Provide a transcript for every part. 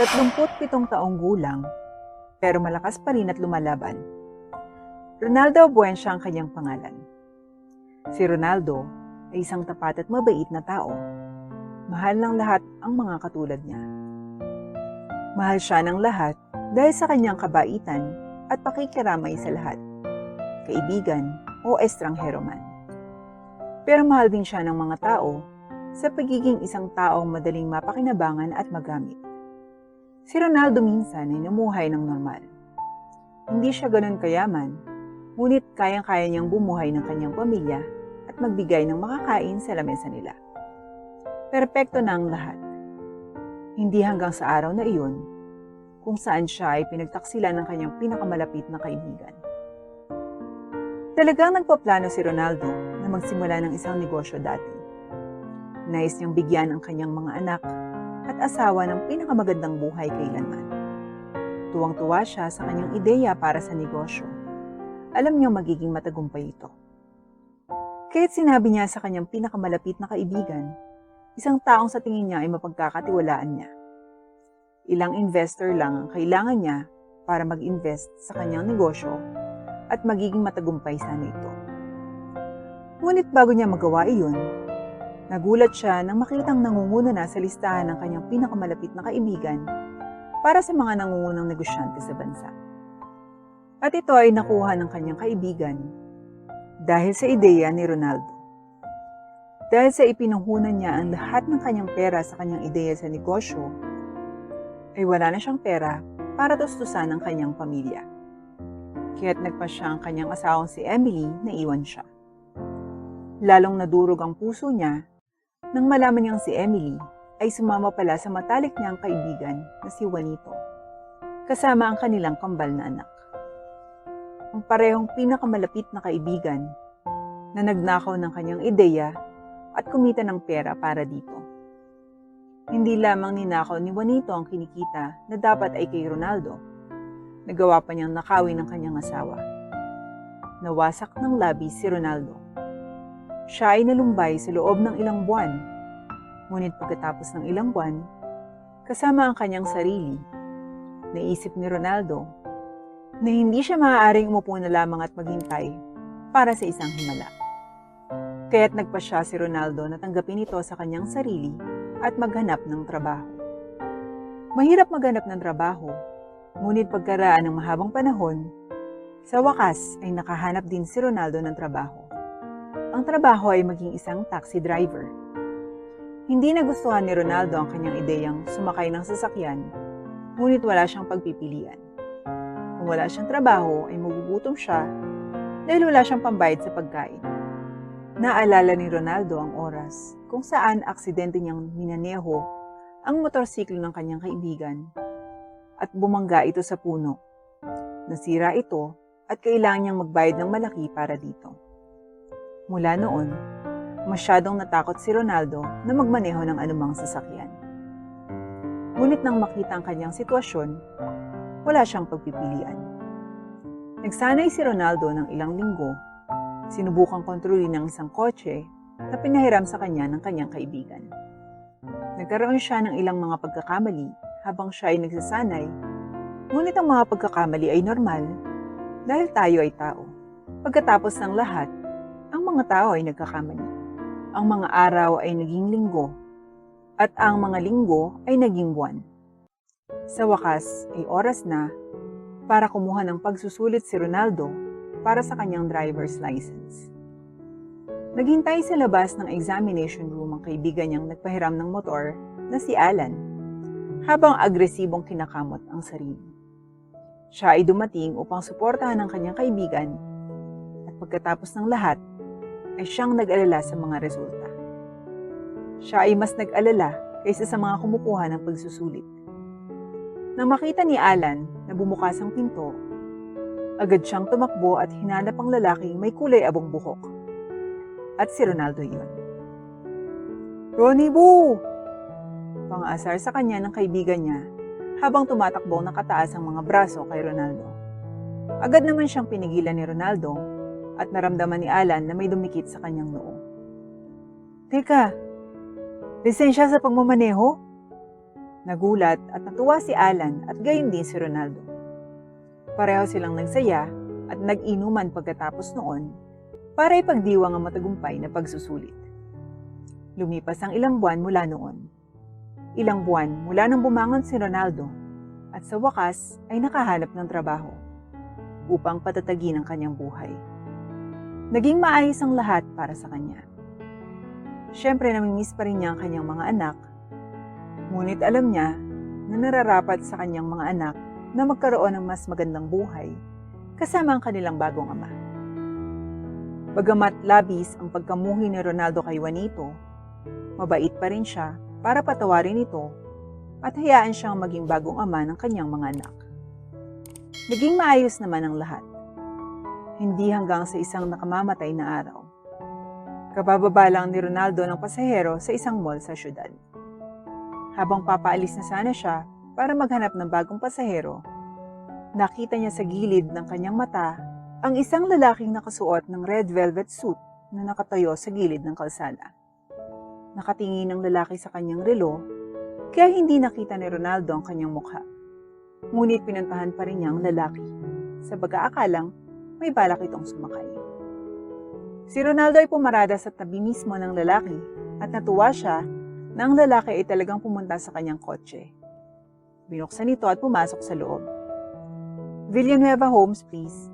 37 taong gulang, pero malakas pa rin at lumalaban. Ronaldo Buensia ang kanyang pangalan. Si Ronaldo ay isang tapat at mabait na tao. Mahal ng lahat ang mga katulad niya. Mahal siya ng lahat dahil sa kanyang kabaitan at pakikiramay sa lahat, kaibigan o estranghero man. Pero mahal din siya ng mga tao sa pagiging isang taong madaling mapakinabangan at magamit. Si Ronaldo minsan ay namuhay ng normal. Hindi siya ganoon kayaman, ngunit kayang-kaya niyang bumuhay ng kanyang pamilya at magbigay ng makakain sa lamesa nila. Perpekto na ang lahat. Hindi hanggang sa araw na iyon, kung saan siya ay pinagtaksilan ng kanyang pinakamalapit na kaibigan. Talagang nagpaplano si Ronaldo na magsimula ng isang negosyo dati. Nais niyang bigyan ang kanyang mga anak at asawa ng pinakamagandang buhay kailanman. Tuwang-tuwa siya sa kanyang ideya para sa negosyo. Alam niyang magiging matagumpay ito. Kaya't sinabi niya sa kanyang pinakamalapit na kaibigan, isang taong sa tingin niya ay mapagkakatiwalaan niya. Ilang investor lang ang kailangan niya para mag-invest sa kanyang negosyo at magiging matagumpay sana ito. Ngunit bago niya magawa iyon, nagulat siya nang makitang nangunguna na sa listahan ng kanyang pinakamalapit na kaibigan para sa mga nangungunang negosyante sa bansa. At ito ay nakuha ng kanyang kaibigan dahil sa ideya ni Ronaldo. Dahil sa ipinuhunan niya ang lahat ng kanyang pera sa kanyang ideya sa negosyo, ay wala na siyang pera para tustusan ang kanyang pamilya. Kaya't nagpa siya ang kanyang asawang si Emily na iwan siya. Lalong nadurog ang puso niya nang malaman niyang si Emily ay sumama pala sa matalik niyang kaibigan na si Juanito, kasama ang kanilang kambal na anak. Ang parehong pinakamalapit na kaibigan na nagnakaw ng kanyang ideya at kumita ng pera para dito. Hindi lamang ninakaw ni Juanito ang kinikita na dapat ay kay Ronaldo, nagawa pa niyang nakawin ng kanyang asawa. Nawasak ng labis si Ronaldo. Siya ay nalumbay sa loob ng ilang buwan. Ngunit pagkatapos ng ilang buwan, kasama ang kanyang sarili, naisip ni Ronaldo na hindi siya maaaring umupo na lamang at maghintay para sa isang himala. Kaya't nagpa siya si Ronaldo na tanggapin ito sa kanyang sarili at maghanap ng trabaho. Mahirap maghanap ng trabaho, ngunit pagkaraan ng mahabang panahon, sa wakas ay nakahanap din si Ronaldo ng trabaho. Ang trabaho ay maging isang taxi driver. Hindi nagustuhan ni Ronaldo ang kanyang ideyang sumakay ng sasakyan, ngunit wala siyang pagpipilian. Kung wala siyang trabaho ay magugutom siya dahil wala siyang pambayad sa pagkain. Naalala ni Ronaldo ang oras kung saan aksidente niyang minaneho ang motorsiklo ng kanyang kaibigan at bumangga ito sa puno. Nasira ito at kailangan niyang magbayad ng malaki para dito. Mula noon, masyadong natakot si Ronaldo na magmaneho ng anumang sasakyan. Ngunit nang makita ang kanyang sitwasyon, wala siyang pagpipilian. Nagsanay si Ronaldo ng ilang linggo. Sinubukang kontrolin ng isang kotse na pinahiram sa kanya ng kanyang kaibigan. Nagkaroon siya ng ilang mga pagkakamali habang siya ay nagsasanay, ngunit ang mga pagkakamali ay normal dahil tayo ay tao. Pagkatapos ng lahat, ang mga tao ay nagkakamali. Ang mga araw ay naging linggo, at ang mga linggo ay naging buwan. Sa wakas ay oras na para kumuha ng pagsusulit si Ronaldo para sa kanyang driver's license. Naghintay sa labas ng examination room ang kaibigan niyang nagpahiram ng motor na si Alan, habang agresibong kinakamot ang sarili. Siya ay dumating upang suportahan ang kanyang kaibigan, at pagkatapos ng lahat, ay siyang nag-alala sa mga resulta. Siya ay mas nag-alala kaysa sa mga kumukuha ng pagsusulit. Nang makita ni Alan na bumukas ang pinto, agad siyang tumakbo at hinanap ang lalaking may kulay abong buhok. At si Ronaldo iyon. "Ronnie Boo!" Pang-aasar sa kanya ng kaibigan niya habang tumatakbo nakataas ang mga braso kay Ronaldo. Agad naman siyang pinigilan ni Ronaldo at naramdaman ni Alan na may dumikit sa kanyang noo. "Teka, lisensya sa pagmamaneho?" Nagulat at natuwa si Alan at gayon din si Ronaldo. Pareho silang nagsaya at nag-inuman pagkatapos noon para ipagdiwang ang matagumpay na pagsusulit. Lumipas ang ilang buwan mula noon. Ilang buwan mula nang bumangon si Ronaldo at sa wakas ay nakahanap ng trabaho upang patatagin ang kanyang buhay. Naging maayos ang lahat para sa kanya. Siyempre namimiss pa rin niya ang kanyang mga anak, ngunit alam niya na nararapat sa kanyang mga anak na magkaroon ng mas magandang buhay kasama ang kanilang bagong ama. Bagamat labis ang pagkamuhi ni Ronaldo kay Juanito, mabait pa rin siya para patawarin ito at hayaan siyang maging bagong ama ng kanyang mga anak. Naging maayos naman ang lahat. Hindi hanggang sa isang nakamamatay na araw. Kabababa lang ni Ronaldo ng pasahero sa isang mall sa syudad. Habang papaalis na sana siya para maghanap ng bagong pasahero, nakita niya sa gilid ng kanyang mata ang isang lalaking nakasuot ng red velvet suit na nakatayo sa gilid ng kalsada. Nakatingin ang lalaki sa kanyang relo, kaya hindi nakita ni Ronaldo ang kanyang mukha. Ngunit pinuntahan pa rin niya ang lalaki, sa pag-aakalang may balak itong sumakay. Si Ronaldo ay pumarada sa tabi mismo ng lalaki at natuwa siya na ang lalaki ay talagang pumunta sa kanyang kotse. Binuksan ito at pumasok sa loob. "Villanueva Homes, please,"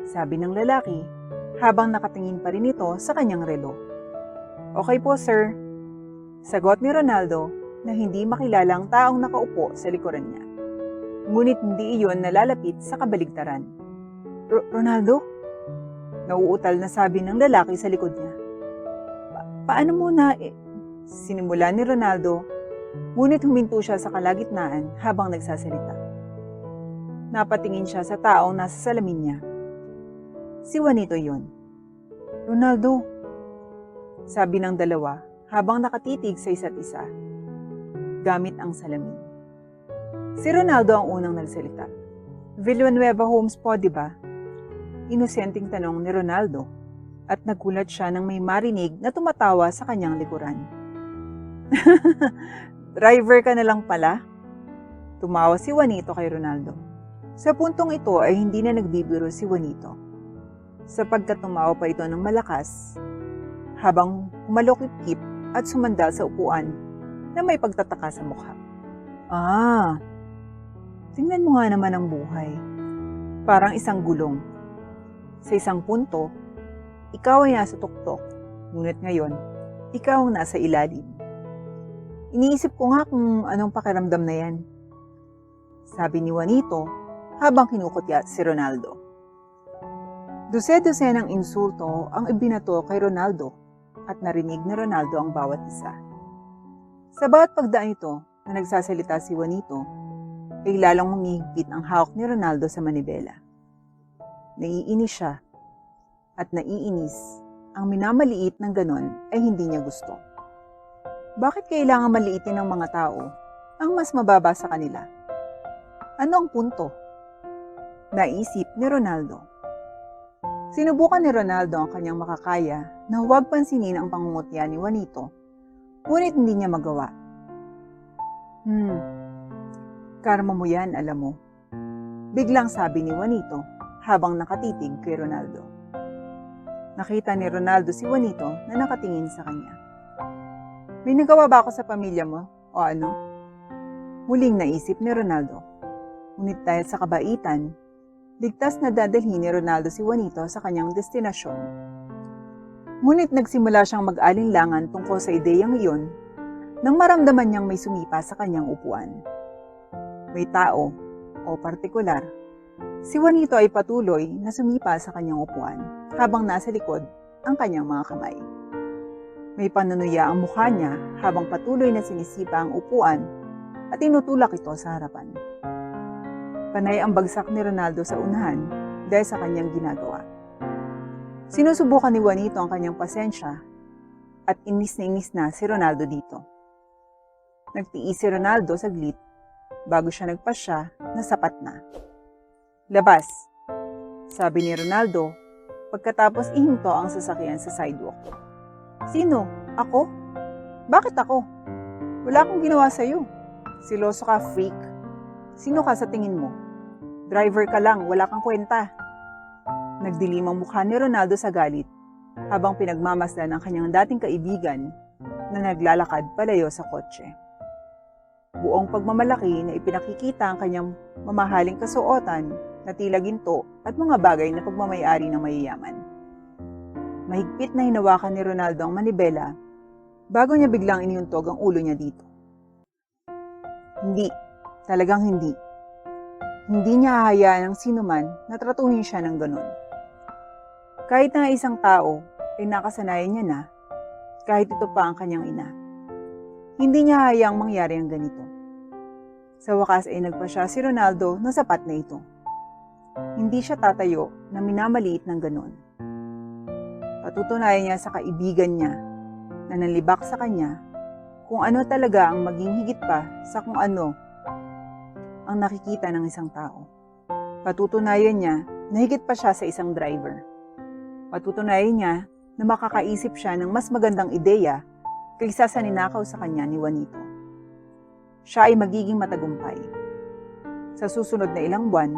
sabi ng lalaki habang nakatingin pa rin ito sa kanyang relo. "Okay po, sir," sagot ni Ronaldo na hindi makilala ang taong nakaupo sa likuran niya. Ngunit hindi iyon nalalapit sa kabaligtaran. "Ronaldo?" Nauutal na sabi ng lalaki sa likod niya. Paano mo na Sinimula ni Ronaldo, ngunit huminto siya sa kalagitnaan habang nagsasalita. Napatingin siya sa taong nasa salamin niya. Si Juanito yun. "Ronaldo," sabi ng dalawa habang nakatitig sa isa't isa, gamit ang salamin. Si Ronaldo ang unang nagsalita. "Villanueva Homes po, di ba?" Inosenteng tanong ni Ronaldo at nagulat siya nang may marinig na tumatawa sa kanyang likuran. "Driver ka na lang pala?" Tumawa si Juanito kay Ronaldo. Sa puntong ito ay hindi na nagbibiro si Juanito, sapagkat tumawa pa ito ng malakas habang humalokip-kip at sumandal sa upuan na may pagtataka sa mukha. Tingnan mo nga naman ang buhay. Parang isang gulong. Sa isang punto, ikaw ay nasa tuktok, ngunit ngayon, ikaw ang nasa ilalim. Iniisip ko nga kung anong pakiramdam na yan, sabi ni Juanito habang kinukutya si Ronaldo. Dose-dose ng insulto ang ibinato kay Ronaldo at narinig ni Ronaldo ang bawat isa. Sa bawat pagdaan ito na nagsasalita si Juanito, ay lalong humihigpit ang hawak ni Ronaldo sa manibela. Naiinis siya at naiinis ang minamaliit ng ganon ay hindi niya gusto. Bakit kailangan maliitin ng mga tao ang mas mababa sa kanila? Ano ang punto? Naisip ni Ronaldo. Sinubukan ni Ronaldo ang kanyang makakaya na huwag pansinin ang pangungutya ni Juanito, ngunit hindi niya magawa. Karma mo yan, alam mo. Biglang sabi ni Juanito habang nakatitig kay Ronaldo. Nakita ni Ronaldo si Juanito na nakatingin sa kanya. May nagawa ba ako sa pamilya mo o ano? Muling naisip ni Ronaldo. Ngunit dahil sa kabaitan, ligtas na dadalhin ni Ronaldo si Juanito sa kanyang destinasyon. Ngunit nagsimula siyang mag-alinlangan tungkol sa ideyang iyon nang maramdaman niyang may sumipa sa kanyang upuan. May tao, o partikular, si Juanito ay patuloy na sumipa sa kanyang upuan habang nasa likod ang kanyang mga kamay. May panunuya ang mukha niya habang patuloy na sinisipa ang upuan at tinutulak ito sa harapan. Panay ang bagsak ni Ronaldo sa unahan dahil sa kanyang ginagawa. Sinusubukan ni Juanito ang kanyang pasensya at inis na si Ronaldo dito. Nagtiis si Ronaldo saglit bago siya nagpasya na sapat na. "Labas," sabi ni Ronaldo pagkatapos ihinto ang sasakyan sa sidewalk. "Sino? Ako? Bakit ako? Wala akong ginawa sa'yo," Siloso ka, freak. Sino ka sa tingin mo? Driver ka lang, wala kang kwenta. Nagdilim ang mukha ni Ronaldo sa galit habang pinagmamasdan ang kanyang dating kaibigan na naglalakad palayo sa kotse. Buong pagmamalaki na ipinakikita ang kanyang mamahaling kasuotan na tila ginto at mga bagay na pagmamayari ng mayayaman. Mahigpit na hinawakan ni Ronaldo ang manibela bago niya biglang iniuntog ang ulo niya dito. Hindi, talagang hindi. Hindi niya hahayaan ng sinuman na tratuhin siya ng ganun. Kahit na isang tao ay nakasanayan niya na, kahit ito pa ang kanyang ina. Hindi niya hayaang mangyari ang ganito. Sa wakas ay nagpasya si Ronaldo na sapat na ito. Hindi siya tatayo na minamaliit ng ganun. Patutunayan niya sa kaibigan niya na nanlibak sa kanya kung ano talaga ang maging higit pa sa kung ano ang nakikita ng isang tao. Patutunayan niya na higit pa siya sa isang driver. Patutunayan niya na makakaisip siya ng mas magandang ideya kaysa sa ninakaw sa kanya ni Juanito. Siya ay magiging matagumpay. Sa susunod na ilang buwan,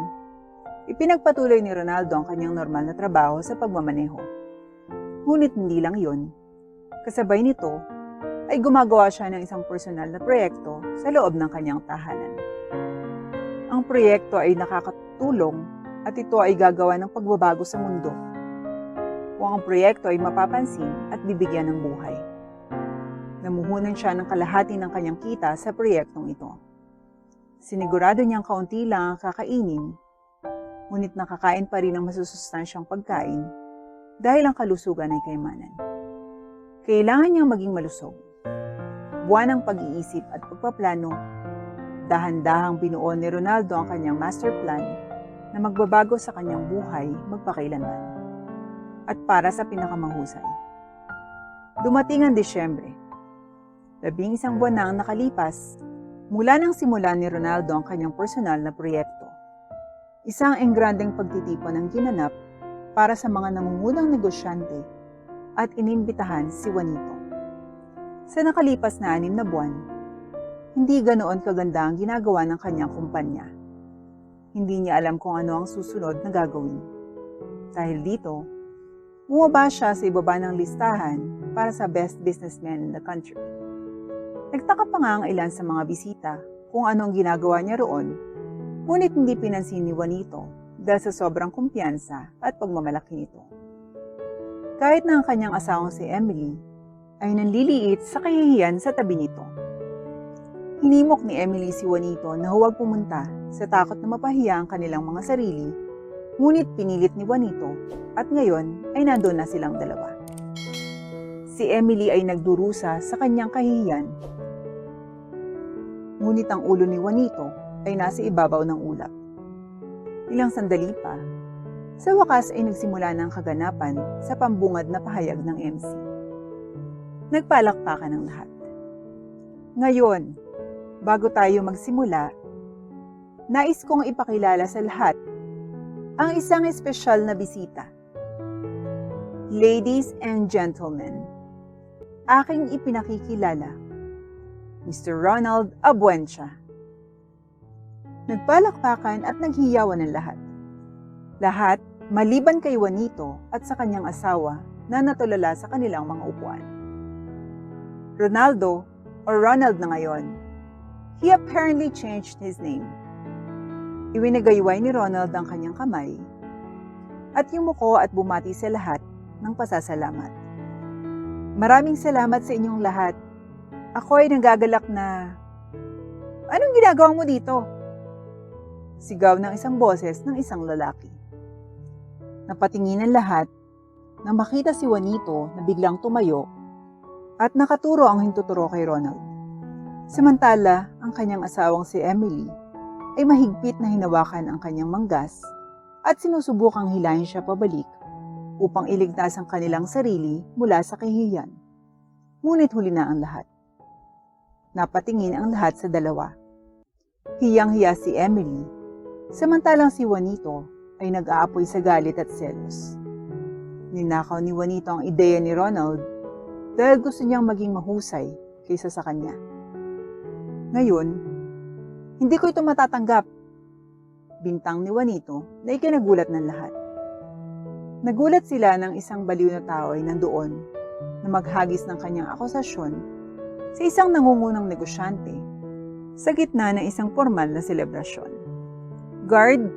ipinagpatuloy ni Ronaldo ang kanyang normal na trabaho sa pagmamaneho. Ngunit hindi lang yun. Kasabay nito, ay gumagawa siya ng isang personal na proyekto sa loob ng kanyang tahanan. Ang proyekto ay nakakatulong at ito ay gagawa ng pagbabago sa mundo. Kung ang proyekto ay mapapansin at bibigyan ng buhay. Namuhunan siya ng kalahati ng kanyang kita sa proyektong ito. Sinigurado niyang kaunti lang ang kakainin, ngunit nakakain pa rin ng masusustansyang pagkain dahil ang kalusugan ay kayamanan. Kailangan niyang maging malusog. Buwan ng pag-iisip at pagpaplano, dahan-dahang binuo ni Ronaldo ang kanyang master plan na magbabago sa kanyang buhay magpakailanman. At para sa pinakamahusay. Dumating ang Disyembre. 11 buwan na ang nakalipas mula nang simulan ni Ronaldo ang kanyang personal na proyekto. Isang engrandeng pagtitipon ang ginanap para sa mga nangungunang negosyante at inimbitahan si Juanito. Sa nakalipas na 6 na buwan, hindi ganoon kaganda ang ginagawa ng kanyang kumpanya. Hindi niya alam kung ano ang susunod na gagawin. Dahil dito, bumaba siya sa ibaba ng listahan para sa best businessman in the country. Nagtaka pa nga ang ilan sa mga bisita kung anong ginagawa niya roon, ngunit hindi pinansin ni Juanito dahil sa sobrang kumpiyansa at pagmamalaki nito. Kahit na ang kanyang asawang si Emily ay nanliliit sa kahihiyan sa tabi nito. Hinimok ni Emily si Juanito na huwag pumunta sa takot na mapahiya ang kanilang mga sarili, ngunit pinilit ni Juanito at ngayon ay nandoon na silang dalawa. Si Emily ay nagdurusa sa kanyang kahihiyan, ngunit ang ulo ni Juanito ay nasa ibabaw ng ulap. Ilang sandali pa, sa wakas ay nagsimula ng kaganapan sa pambungad na pahayag ng MC. Nagpalakpakan ng lahat. Ngayon, bago tayo magsimula, nais kong ipakilala sa lahat ang isang espesyal na bisita. Ladies and gentlemen, aking ipinakikilala, Mr. Ronald Abuentia. Nagpalakpakan at naghiyawan ng lahat. Lahat maliban kay Juanito at sa kanyang asawa na natulala sa kanilang mga upuan. Ronaldo, or Ronald na ngayon, he apparently changed his name. Iwinagayway ni Ronald ang kanyang kamay at yumuko at bumati sa lahat ng pasasalamat. Maraming salamat sa inyong lahat. Ako ay nagagalak na... Anong ginagawa mo dito? Sigaw ng isang boses ng isang lalaki. Napatingin ang lahat nang makita si Juanito na biglang tumayo at nakaturo ang hintuturo kay Ronald. Samantala, ang kanyang asawang si Emily ay mahigpit na hinawakan ang kanyang manggas at sinusubukang hilahin siya pabalik upang iligtas ang kanilang sarili mula sa kahihiyan. Ngunit huli na ang lahat. Napatingin ang lahat sa dalawa. Hiyang-hiya si Emily, samantalang si Juanito ay nag-aapoy sa galit at selos. Ninakaw ni Juanito ang ideya ni Ronald dahil gusto niyang maging mahusay kaysa sa kanya. Ngayon, Hindi ko ito matatanggap, bintang ni Juanito na ikinagulat ng lahat. Nagulat sila ng isang baliw na tao ay nandoon na maghagis ng kanyang akusasyon sa isang nangungunang negosyante sa gitna ng isang formal na selebrasyon. Guard,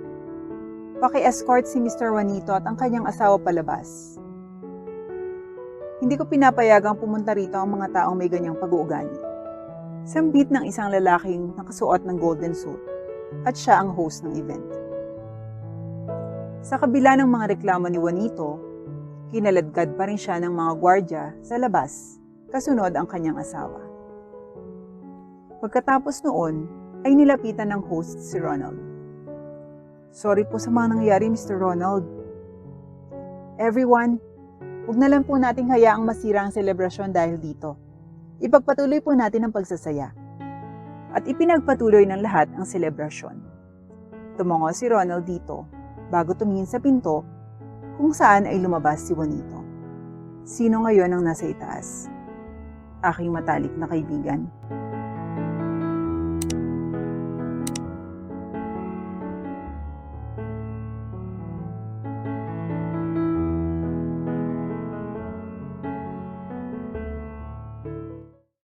paki-escort si Mr. Juanito at ang kanyang asawa palabas. Hindi ko pinapayagang pumunta rito ang mga taong may ganyang pag-uugali. Sambit ng isang lalaking nakasuot ng golden suit at siya ang host ng event. Sa kabila ng mga reklamo ni Juanito, kinaladkad pa rin siya ng mga gwardya sa labas, kasunod ang kanyang asawa. Pagkatapos noon, ay nilapitan ng host si Ronald. Sorry po sa mga nangyayari, Mr. Ronald. Everyone, huwag na lang po nating hayaang masira ang selebrasyon dahil dito. Ipagpatuloy po natin ang pagsasaya. At ipinagpatuloy ng lahat ang selebrasyon. Tumango si Ronald dito bago tumingin sa pinto kung saan ay lumabas si Juanito. Sino ngayon ang nasa itaas? Aking matalik na kaibigan.